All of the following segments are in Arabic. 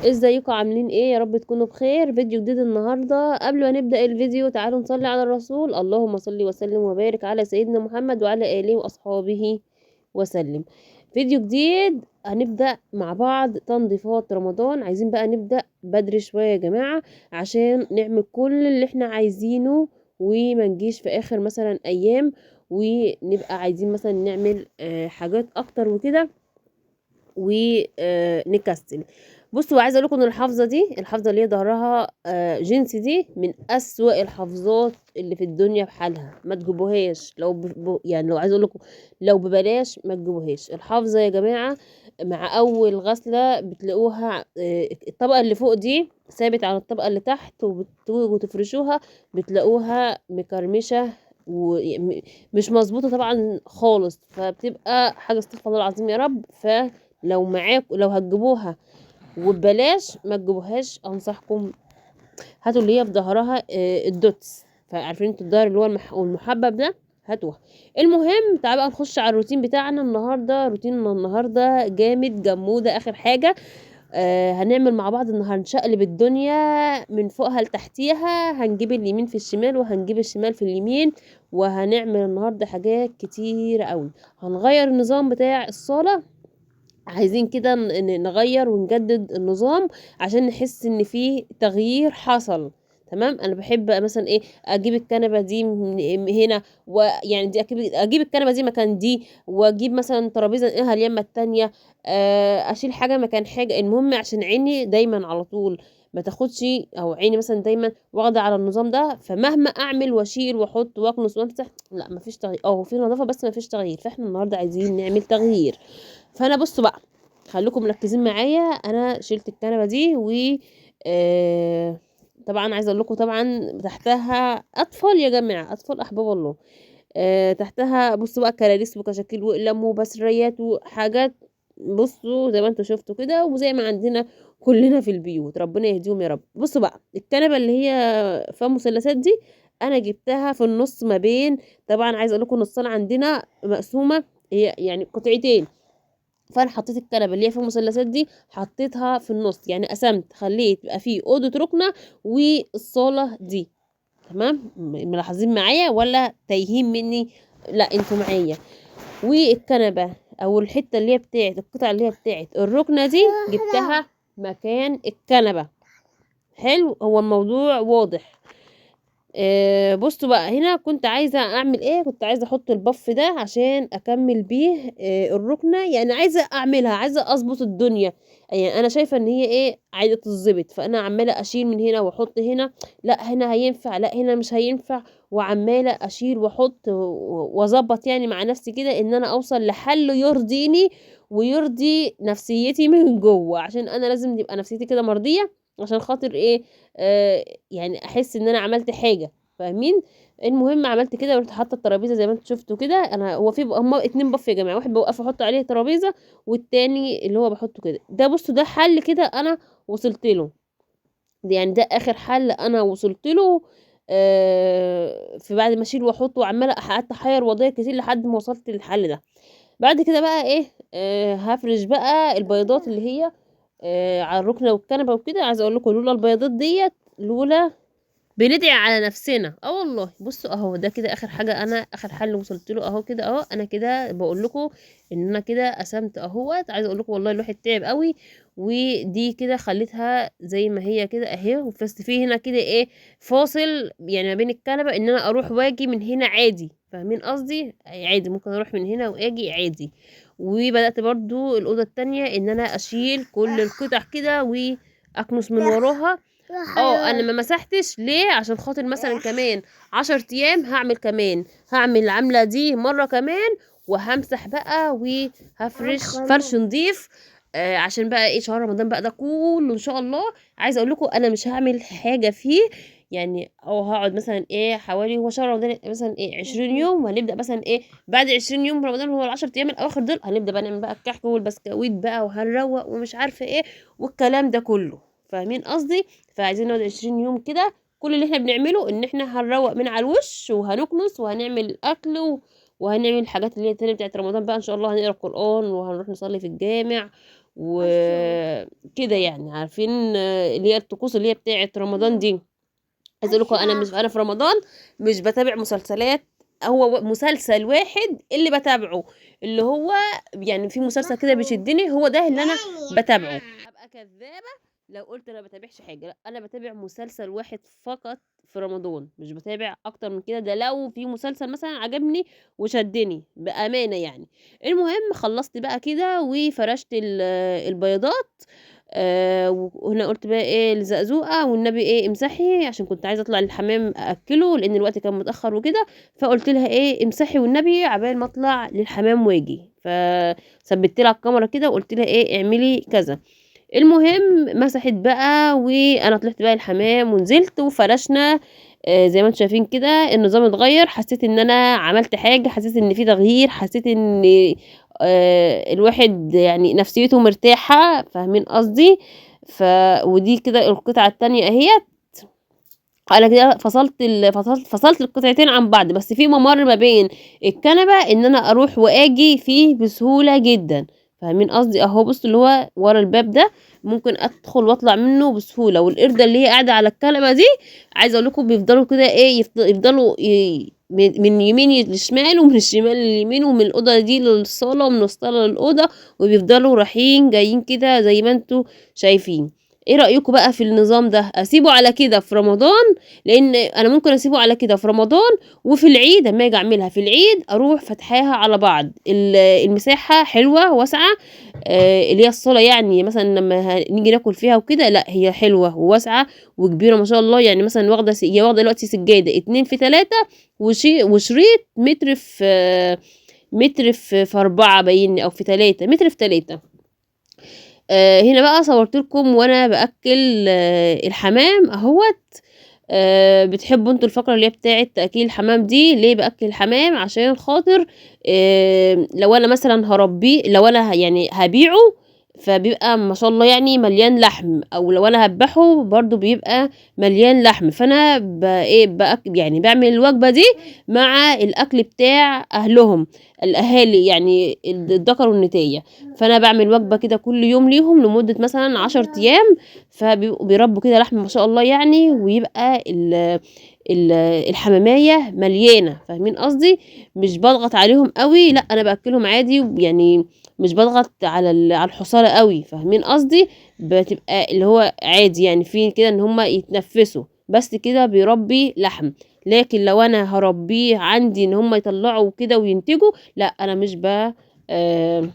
ازيكم عاملين ايه؟ يا رب تكونوا بخير. فيديو جديد النهارده. قبل ما نبدأ الفيديو تعالوا نصلي على الرسول. اللهم صل وسلم وبارك على سيدنا محمد وعلى آله وأصحابه وسلم. فيديو جديد هنبدأ مع بعض تنظيفات رمضان. عايزين بقى نبدأ بدري شوية يا جماعة عشان نعمل كل اللي احنا عايزينه، وما نجيش في آخر مثلا أيام ونبقى عايزين مثلا نعمل حاجات أكتر وكده ونكسل. بصوا، عايزه اقول لكم ان الحافظه اللي هي ظهرها جينز دي من اسوأ الحافظات اللي في الدنيا بحالها. ما تجيبوهاش لو يعني لو عايزه اقول لكم لو ببلاش ما تجيبوهاش. الحافظه يا جماعه مع اول غسله بتلاقوها الطبقه اللي فوق دي ثابت على الطبقه اللي تحت، وتفرشوها بتلاقوها مكرمشه ومش مظبوطه طبعا خالص، فبتبقى حاجه استغفر الله العظيم يا رب. لو معاكم لو هتجيبوها وببلاش ما تجيبوهاش، انصحكم هاتوا اللي هي في ظهرها الدوتس. فعارفين انتوا الظهر اللي هو المحبب ده، هاتوها. المهم تعالوا بقى نخش على الروتين بتاعنا النهارده. روتيننا النهارده جامد جموده اخر حاجه. هنعمل مع بعض النهارده هنشقلب الدنيا من فوقها لتحتيها، هنجيب اليمين في الشمال وهنجيب الشمال في اليمين، وهنعمل النهارده حاجات كتير قوي. هنغير النظام بتاع الصاله، عايزين كده نغير ونجدد النظام عشان نحس ان فيه تغيير حصل. تمام. انا بحب مثلا ايه اجيب الكنبه دي من هنا، ويعني دي اجيب الكنبه دي مكان دي، واجيب مثلا ترابيزه انقلها اليمه التانية، اشيل حاجه مكان حاجه. المهم عشان عيني دايما على طول ما تاخدش، او عيني مثلا دايما واخده على النظام ده، فمهما اعمل واشيل واحط واكنس وامسح لا مفيش تغيير. في نظافه بس مفيش تغيير. فاحنا النهارده عايزين نعمل تغيير. فانا بصوا بقى، خليكم مركزين معايا. انا شلت الكنبه دي و آه طبعا عايزه اقول لكم طبعا تحتها اطفال يا جماعه، اطفال احباب الله. تحتها بصوا بقى كراريس وكشاكيل واقلام وبسريات وحاجات. بصوا زي ما انتوا شفتوا كده، وزي ما عندنا كلنا في البيوت، ربنا يهديهم يا رب. بصوا بقى الكنبه اللي هي فيها مثلثات دي، انا جبتها في النص ما بين، طبعا عايزه اقول لكم ان الصاله عندنا مقسومه، هي يعني قطعتين. فانا حطيت الكنبه اللي هي في المثلثات دي حطيتها في النص، يعني قسمت خليت يبقى فيه اوضه ركنه والصاله دي. تمام. ملاحظين معايا ولا تايهين مني؟ لا انتوا معايا. والكنبه او الحته اللي هي بتاعت القطعه اللي هي بتاعت الركنه دي جبتها مكان الكنبه. حلو، هو الموضوع واضح. بصوا بقى هنا كنت عايزة اعمل ايه. كنت عايزة احط البف ده عشان اكمل بيه الركنة، يعني عايزة اعملها، عايزة اظبط الدنيا. يعني انا شايفة ان هي ايه عايزة تتظبط، فانا عمالة اشيل من هنا واحط هنا، لا هنا هينفع لا هنا مش هينفع، وعمالة اشيل واحط واظبط يعني مع نفسي كده ان انا اوصل لحل يرضيني ويرضي نفسيتي من جوه، عشان انا لازم يبقى نفسيتي كده مرضية عشان خاطر ايه يعني احس ان انا عملت حاجة. فاهمين؟ المهم عملت كده ورحت حاطه الترابيزه زي ما انتوا شفتوا كده. انا هو في هما اتنين بف يا جماعه، واحد بوقف احط عليه ترابيزه، والتاني اللي هو بحطه كده. ده بصوا ده حل كده انا وصلت له. ده يعني ده اخر حل انا وصلت له. في بعد ما اشيل واحط وعماله قعدت احير واضيع كتير لحد ما وصلت للحل ده. بعد كده بقى ايه هفرش بقى البيضات اللي هي على الركنه والكنبه وكده. عايزه اقول لكم لولا البيضات ديت، لولا بندعي على نفسنا. والله بصوا اهو ده كده اخر حاجه، انا اخر حل وصلت له اهو كده اهو. انا كده بقول لكم ان انا كده قسمت اهوت. عايزه اقول لكم والله الواحد تعب قوي، ودي كده خليتها زي ما هي كده اهي. وفست فيه هنا كده ايه فاصل يعني ما بين الكنبه، ان انا اروح واجي من هنا عادي. فاهمين قصدي؟ عادي ممكن اروح من هنا واجي عادي. وبدات برضو الاوضه التانية ان انا اشيل كل القطع كده واكنس من وراها. انا ما مسحتش ليه عشان خاطر مثلا كمان 10 ايام هعمل كمان، هعمل العملة دي مرة كمان، وهمسح بقى وهفرش فرش نضيف. عشان بقى ايه شهر رمضان بقى ده كله ان شاء الله. عايزه اقول لكم انا مش هعمل حاجه فيه، يعني هقعد مثلا ايه حوالي، هو شهر رمضان مثلا ايه 20 يوم، وهنبدا مثلا ايه بعد 20 يوم رمضان هو ال10 ايام الاواخر دول هنبدا بقى نعمل بقى الكحك والبسكويت بقى وهنروق ومش عارفه ايه والكلام ده كله. فاهمين قصدي؟ فعايزين نقعد 20 يوم كده. كل اللي احنا بنعمله ان احنا هنروق من على الوش وهنكنس وهنعمل اكل وهنعمل الحاجات اللي هي التانية بتاعت رمضان بقى ان شاء الله. هنقرا القرآن وهنروح نصلي في الجامع وكده يعني عارفين اللي هي الطقوس اللي هي بتاعة رمضان دي. عايزة اقول لكم انا في رمضان مش بتابع مسلسلات، هو مسلسل واحد اللي بتابعه، اللي هو يعني في مسلسل كده بيشدني، هو ده اللي انا بتابعه. ابقى كذابة لو قلت انا بتابعش حاجة، لا انا بتابع مسلسل واحد فقط في رمضان، مش بتابع اكتر من كده. ده لو في مسلسل مثلا عجبني وشدني بأمانة يعني. المهم خلصت بقى كده وفرشت البيضات. وهنا قلت بقى ايه لزقزوقه والنبي ايه امسحي، عشان كنت عايزه اطلع للحمام اكله لان الوقت كان متاخر وكده. فقلت لها ايه امسحي والنبي عبال ما اطلع للحمام واجي، فثبت لها الكاميرا كده وقلت لها ايه اعملي كذا. المهم مسحت بقى وانا طلعت بقى الحمام ونزلت وفرشنا. زي ما انتم شايفين كده النظام اتغير، حسيت ان انا عملت حاجه، حسيت ان في تغيير، حسيت ان الواحد يعني نفسيته مرتاحه، فاهمين قصدي. ودي كده القطعه التانية اهي. انا كده فصلت القطعتين عن بعض، بس في ممر ما بين الكنبه ان انا اروح واجي فيه بسهوله جدا، فاهمين قصدي. اهو بصوا اللي هو ورا الباب ده ممكن ادخل واطلع منه بسهوله. والقرده اللي هي قاعده على الكنبه دي عايزه اقول لكم بيفضلوا كده ايه يفضلوا من يمين للشمال ومن الشمال لليمين ومن الاوضه دي للصاله ومن الصاله للاوضه، وبيفضلوا رايحين جايين كده زي ما انتوا شايفين. ايه رأيكم بقى في النظام ده؟ اسيبه على كده في رمضان، لان انا ممكن اسيبه على كده في رمضان، وفي العيد اما اجي اعملها في العيد اروح فتحاها على بعض. المساحة حلوة واسعة، اللي هي الصالة يعني مثلا لما نيجي ناكل فيها وكده، لا هي حلوة وواسعة وكبيرة ما شاء الله. يعني مثلا هي واخدة دلوقتي سجادة 2 في 3 وشريط متر في 4 باين او في 3 متر في 3. هنا بقى صورت لكم وانا باكل الحمام اهوت. بتحبوا انتوا الفقره اللي هي بتاعه تاكيل الحمام دي؟ ليه باكل الحمام؟ عشان خاطر لو انا مثلا هربيه، لو انا يعني هبيعه فبيبقى ما شاء الله يعني مليان لحم، او لو انا هذبحه برضو بيبقى مليان لحم. فانا يعني بعمل الوجبه دي مع الاكل بتاع اهلهم، الاهالي يعني الذكر والنتايه. فانا بعمل وجبه كده كل يوم ليهم لمده مثلا 10 ايام، فبيبقوا بيربوا كده لحم ما شاء الله يعني، ويبقى ال الحمامية مليانة، فاهمين قصدي. مش بضغط عليهم قوي، لا انا باكلهم عادي يعني، مش بضغط على الحصالة قوي، فاهمين قصدي. بتبقى اللي هو عادي يعني في كده ان هم يتنفسوا بس كده بيربي لحم. لكن لو انا هربيه عندي ان هم يطلعوا كده وينتجوا، لا انا آه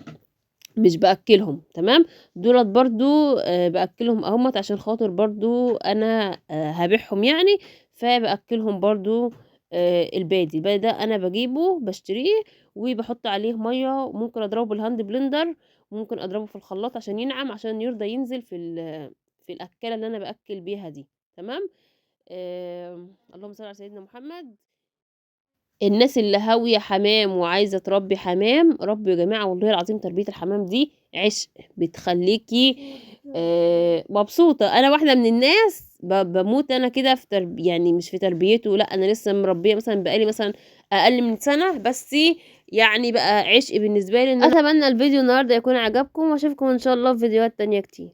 مش باكلهم. تمام. دولت برضو باكلهم اهمت عشان خاطر برضو انا هبيعهم يعني، فباكلهم برضو. البادي ده انا بجيبه بشتريه وبحط عليه ميه، وممكن اضربه بالهاند بلندر، وممكن اضربه في الخلاط عشان ينعم، عشان يرضى ينزل في الاكله اللي انا باكل بيها دي. تمام. اللهم صل على سيدنا محمد. الناس اللي هاوية حمام وعايزة تربي حمام، ربوا يا جماعة، والله العظيم تربية الحمام دي عشق، بتخليكي مبسوطة. انا واحدة من الناس بموت انا كده في يعني مش في تربيته، لا انا لسه مربية مثلا بقالي مثلا اقل من سنة بس، يعني بقى عشق بالنسبة لي. اتمنى الفيديو النهاردة يكون عجبكم، واشوفكم ان شاء الله في فيديوهات تانية كتير.